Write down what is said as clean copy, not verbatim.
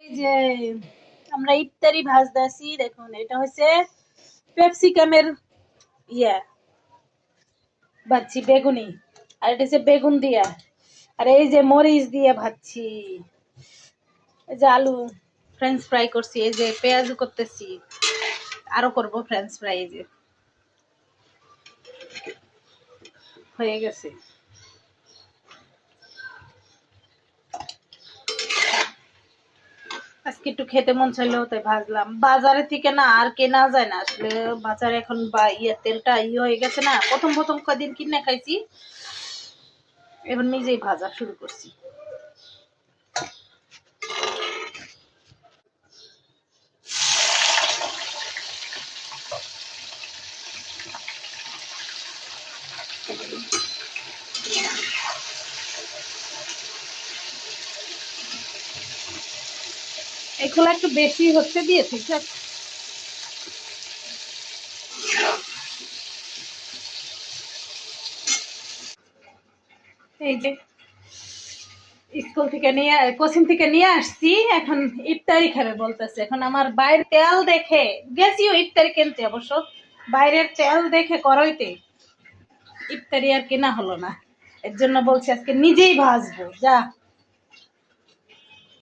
এই যে আমরা ইফতারি ভাজতেছি, দেখুন এটা হচ্ছে ক্যাপসিকামের ইয়া ভাজছি, বেগুনি। আর এটা হচ্ছে বেগুন দিয়া, আর এই যে মরিচ দিয়ে ভাজছি। এই যে আলু ফ্রেঞ্চ ফ্রাই করছি, এই যে পেঁয়াজ করতেছি, আরো করব ফ্রেঞ্চ ফ্রাই। এই যে হয়ে গেছে। আজকে একটু খেতে মন চাইলো তাই ভাজলাম। বাজারে থেকে না আর কেনা যায় না আসলে, বাজারে এখন তেলটা হয়ে গেছে না। প্রথম প্রথম কদিন কিনে খাইছি, এবার নিজেই ভাজা শুরু করছি। এই খোলা একটু বেশি হচ্ছে দিয়েছি। এই যে স্কুল থেকে নিয়ে, কোচিং থেকে নিয়ে আসছি, এখন ইফতারি খাবে বলতেছে। এখন আমার বাইরের তেল দেখে গেছিও ইফতারি কিনতে, অবশ্য বাইরের তেল দেখে করইতে ইফতারি আর কেনা হলো না। এর জন্য বলছি আজকে নিজেই ভাজবো। যা